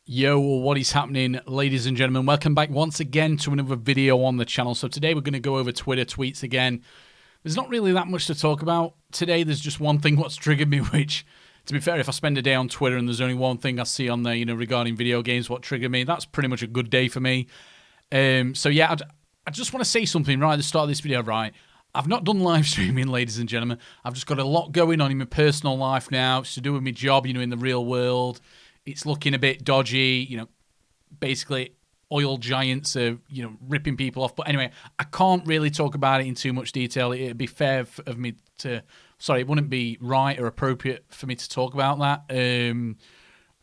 Yo, what is happening, ladies and gentlemen? Welcome back once again to another video on the channel. So today we're going to go over Twitter tweets again. There's not really that much to talk about today. There's just one thing what's triggered me, which, to be fair, if I spend a day on Twitter and there's only one thing I see on there, regarding video games, what triggered me, that's pretty much a good day for me. So yeah, I just want to say something right at the start of this video, right? I've not done live streaming, ladies and gentlemen. I've just got a lot going on in my personal life now. It's to do with my job, in the real world. It's looking a bit dodgy, basically oil giants are, ripping people off. But anyway, I can't really talk about it in too much detail. It'd be fair of me to, it wouldn't be right or appropriate for me to talk about that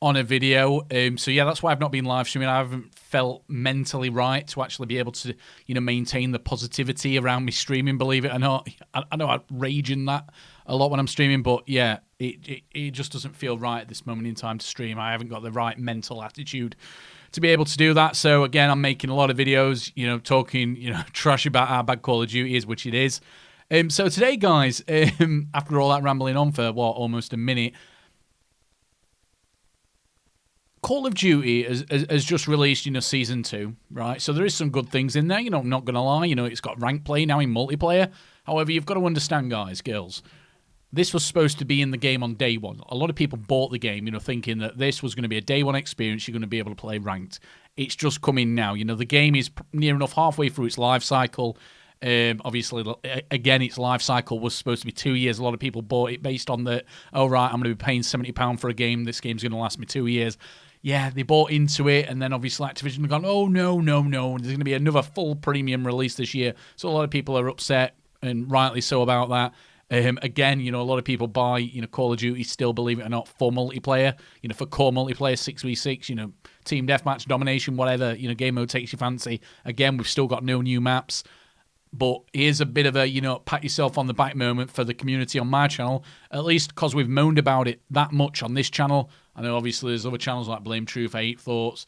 on a video. So yeah, that's why I've not been live streaming. I haven't felt mentally right to actually be able to, maintain the positivity around me streaming, believe it or not. I know I rage in that a lot when I'm streaming, but yeah, it just doesn't feel right at this moment in time to stream. I haven't got the right mental attitude to be able to do that. So again, I'm making a lot of videos, talking, trash about how bad Call of Duty is, which it is. So today, guys, after all that rambling on for, almost a minute, Call of Duty has just released, Season 2, right? So there is some good things in there, I'm not going to lie. It's got rank play now in multiplayer. However, you've got to understand, guys, girls, this was supposed to be in the game on day one. A lot of people bought the game, thinking that this was going to be a day one experience. You're going to be able to play ranked. It's just coming now. The game is near enough halfway through its life cycle. Obviously, again, its life cycle was supposed to be 2 years. A lot of people bought it based on the, oh, right, I'm going to be paying £70 for a game. This game's going to last me 2 years. Yeah, they bought into it, and then obviously Activision have gone, oh, no. There's going to be another full premium release this year. So a lot of people are upset, and rightly so, about that. Again, a lot of people buy, Call of Duty still, believe it or not, for multiplayer, for core multiplayer, 6v6, team deathmatch, domination, whatever, game mode takes your fancy. Again, we've still got no new maps. But here's a bit of a, pat yourself on the back moment for the community on my channel, at least because we've moaned about it that much on this channel. I know obviously there's other channels like Blame Truth, Hate Thoughts,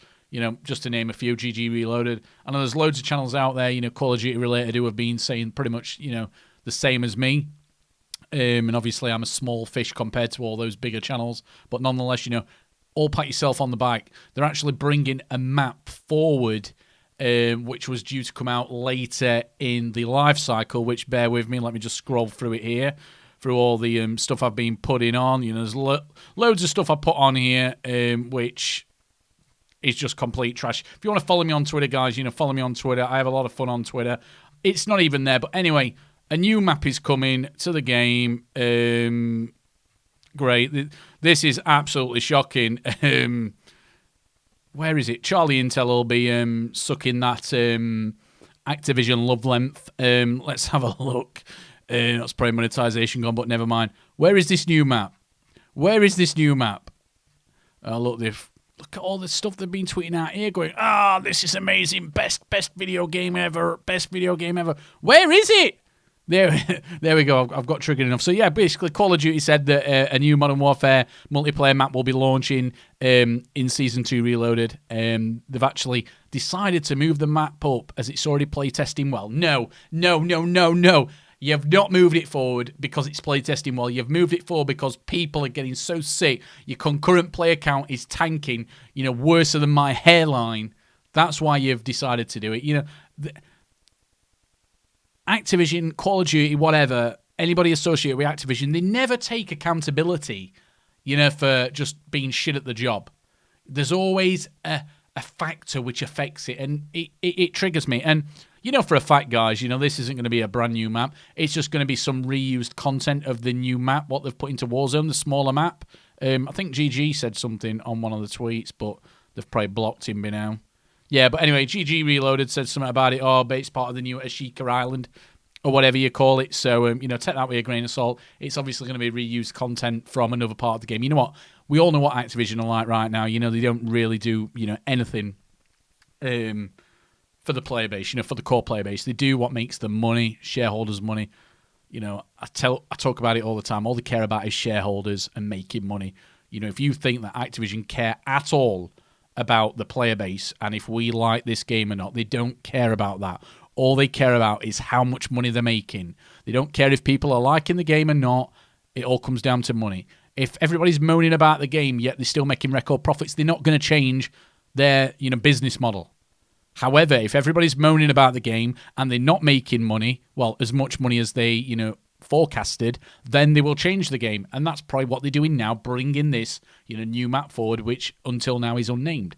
just to name a few, GG Reloaded. I know there's loads of channels out there, Call of Duty related, who have been saying pretty much, the same as me. And obviously I'm a small fish compared to all those bigger channels. But nonetheless, all pat yourself on the back. They're actually bringing a map forward, which was due to come out later in the life cycle, which, bear with me, let me just scroll through it here, through all the stuff I've been putting on. There's loads of stuff I put on here, which is just complete trash. If you want to follow me on Twitter, guys, follow me on Twitter. I have a lot of fun on Twitter. It's not even there, but anyway, a new map is coming to the game. Great. This is absolutely shocking. Where is it? Charlie Intel will be sucking that Activision love length. Let's have a look. That's probably monetization gone, but never mind. Where is this new map? Where is this new map? Look at all the stuff they've been tweeting out here going, this is amazing. Best video game ever. Best video game ever. Where is it? There we go. I've got triggered enough. So yeah, basically Call of Duty said that a new Modern Warfare multiplayer map will be launching in Season 2 Reloaded. They've actually decided to move the map up as it's already playtesting well. No. You've not moved it forward because it's playtesting well. You've moved it forward because people are getting so sick. Your concurrent player count is tanking, worse than my hairline. That's why you've decided to do it. Activision, Call of Duty, whatever, anybody associated with Activision, they never take accountability, for just being shit at the job. There's always a factor which affects it, and it triggers me. And for a fact, guys, this isn't going to be a brand new map. It's just going to be some reused content of the new map, what they've put into Warzone, the smaller map. I think GG said something on one of the tweets, but they've probably blocked him by now. Yeah, but anyway, GG Reloaded said something about it. But it's part of the new Ashika Island, or whatever you call it. So, take that with a grain of salt. It's obviously going to be reused content from another part of the game. You know what? We all know what Activision are like right now. They don't really do, anything for the player base, for the core player base. They do what makes them money, shareholders' money. I talk about it all the time. All they care about is shareholders and making money. If you think that Activision care at all about the player base and if we like this game or not, they don't care about that. All they care about is how much money they're making. They don't care if people are liking the game or not. It all comes down to money. If everybody's moaning about the game, yet they're still making record profits, they're not going to change their, business model. However, if everybody's moaning about the game and they're not making money, well, as much money as they, forecasted, then they will change the game. And that's probably what they're doing now, bringing this, new map forward, which until now is unnamed.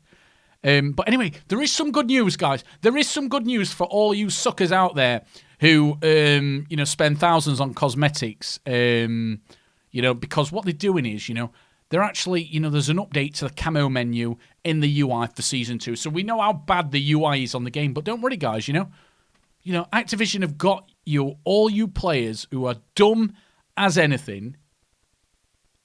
But anyway, there is some good news, guys. There is some good news for all you suckers out there who, spend thousands on cosmetics, because what they're doing is, they're actually, there's an update to the camo menu in the UI for Season 2. So we know how bad the UI is on the game, but don't worry, guys, Activision have got all you players who are dumb as anything,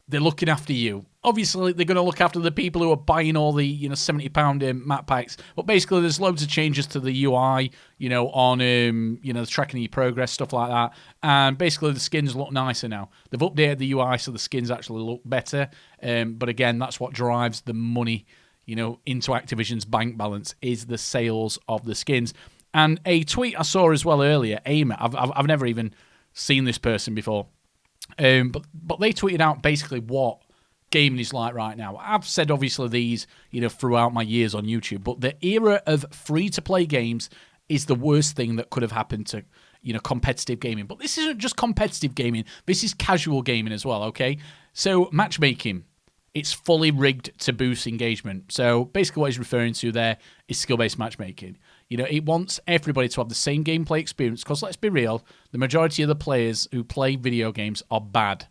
they're looking after you. Obviously, they're going to look after the people who are buying all the, £70 map packs. But basically, there's loads of changes to the UI, on, the tracking of your progress, stuff like that. And basically, the skins look nicer now. They've updated the UI so the skins actually look better. But again, that's what drives the money, into Activision's bank balance is the sales of the skins. And a tweet I saw as well earlier, Aimer, I've never even seen this person before. But they tweeted out basically what gaming is like right now. I've said obviously these, throughout my years on YouTube, but the era of free-to-play games is the worst thing that could have happened to, competitive gaming. But this isn't just competitive gaming. This is casual gaming as well, okay? So matchmaking, it's fully rigged to boost engagement. So basically what he's referring to there is skill-based matchmaking. It wants everybody to have the same gameplay experience because let's be real, the majority of the players who play video games are bad.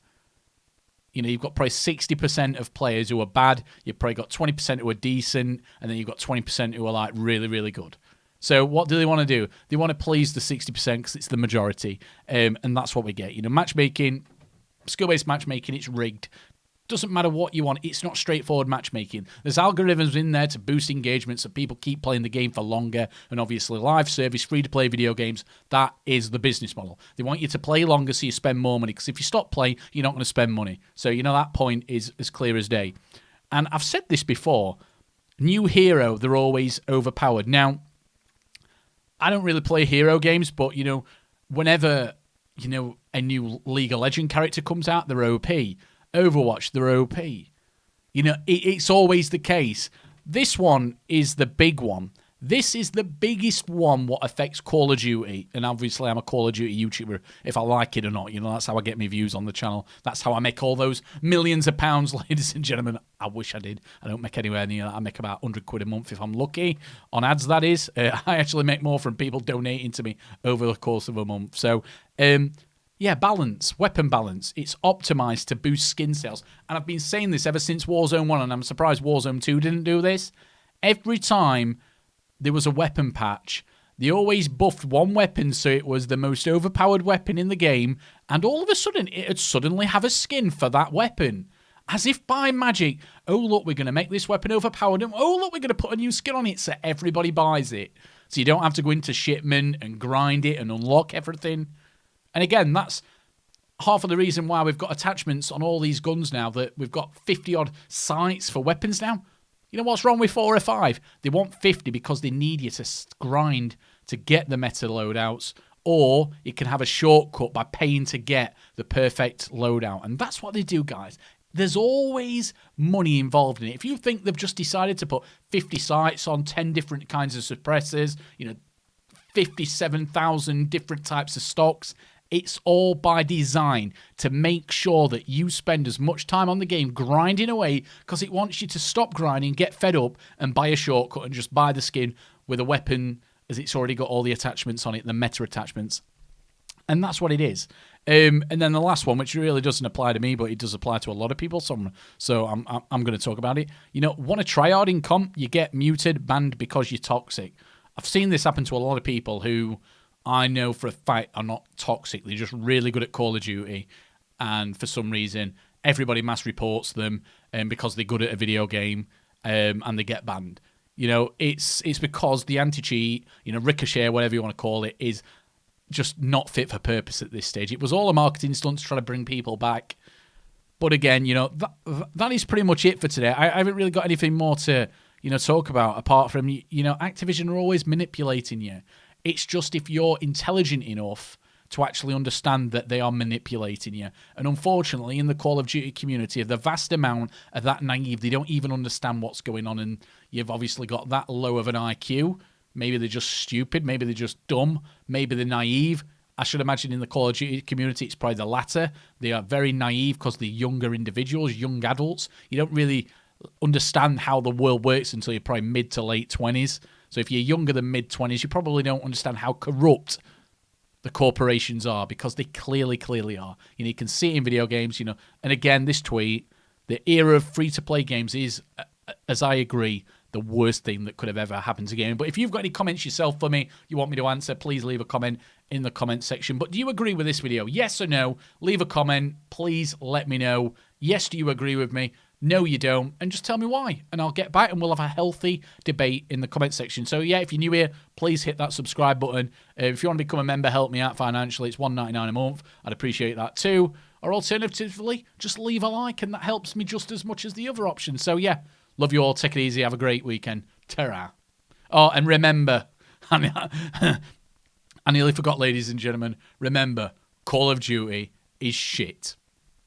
You've got probably 60% of players who are bad. You've probably got 20% who are decent, and then you've got 20% who are like really, really good. So what do they want to do? They want to please the 60% because it's the majority, and that's what we get. Matchmaking, skill-based matchmaking, it's rigged. Doesn't matter what you want. It's not straightforward matchmaking. There's algorithms in there to boost engagement so people keep playing the game for longer. And obviously live service, free-to-play video games, that is the business model. They want you to play longer so you spend more money. Because if you stop playing, you're not going to spend money. So, that point is as clear as day. And I've said this before. New hero, they're always overpowered. Now, I don't really play hero games, but, whenever, a new League of Legends character comes out, they're OP. Overwatch, they're OP. It's always the case. This one is the big one. This is the biggest one what affects Call of Duty. And obviously, I'm a Call of Duty YouTuber, if I like it or not. That's how I get my views on the channel. That's how I make all those millions of pounds, ladies and gentlemen. I wish I did. I don't make anywhere near that. I make about 100 quid a month if I'm lucky. On ads, that is. I actually make more from people donating to me over the course of a month. So, yeah, balance, weapon balance. It's optimized to boost skin sales. And I've been saying this ever since Warzone 1, and I'm surprised Warzone 2 didn't do this. Every time there was a weapon patch, they always buffed one weapon so it was the most overpowered weapon in the game, and all of a sudden, it'd suddenly have a skin for that weapon. As if by magic, oh, look, we're going to make this weapon overpowered, and oh, look, we're going to put a new skin on it so everybody buys it. So you don't have to go into shipment and grind it and unlock everything. And again, that's half of the reason why we've got attachments on all these guns now, that we've got 50-odd sights for weapons now. You know what's wrong with 4 or 5? They want 50 because they need you to grind to get the meta loadouts, or you can have a shortcut by paying to get the perfect loadout. And that's what they do, guys. There's always money involved in it. If you think they've just decided to put 50 sights on 10 different kinds of suppressors, 57,000 different types of stocks, it's all by design to make sure that you spend as much time on the game grinding away because it wants you to stop grinding, get fed up, and buy a shortcut and just buy the skin with a weapon as it's already got all the attachments on it, the meta attachments. And that's what it is. And then the last one, which really doesn't apply to me, but it does apply to a lot of people, so I'm going to talk about it. Want to try hard in comp, you get muted, banned because you're toxic. I've seen this happen to a lot of people who I know for a fact are not toxic. They're just really good at Call of Duty, and for some reason, everybody mass reports them because they're good at a video game, and they get banned. It's because the anti-cheat, ricochet, whatever you want to call it, is just not fit for purpose at this stage. It was all a marketing stunt to try to bring people back. But again, that is pretty much it for today. I haven't really got anything more to, talk about apart from, Activision are always manipulating you. It's just if you're intelligent enough to actually understand that they are manipulating you. And unfortunately, in the Call of Duty community, the vast amount are that naive. They don't even understand what's going on, and you've obviously got that low of an IQ. Maybe they're just stupid. Maybe they're just dumb. Maybe they're naive. I should imagine in the Call of Duty community, it's probably the latter. They are very naive because they're younger individuals, young adults. You don't really understand how the world works until you're probably mid to late 20s. So if you're younger than mid 20s, you probably don't understand how corrupt the corporations are, because they clearly are. You can see it in video games, And again, this tweet, the era of free-to-play games is, as I agree, the worst thing that could have ever happened to gaming. But if you've got any comments yourself for me, you want me to answer, please leave a comment in the comment section. But do you agree with this video? Yes or no? Leave a comment. Please let me know. Yes, do you agree with me? No, you don't. And just tell me why. And I'll get back and we'll have a healthy debate in the comment section. So, yeah, if you're new here, please hit that subscribe button. If you want to become a member, help me out financially. It's $1.99 a month. I'd appreciate that too. Or alternatively, just leave a like, and that helps me just as much as the other options. So, yeah. Love you all. Take it easy. Have a great weekend. Ta-ra. Oh, and remember, I nearly forgot, ladies and gentlemen, remember, Call of Duty is shit.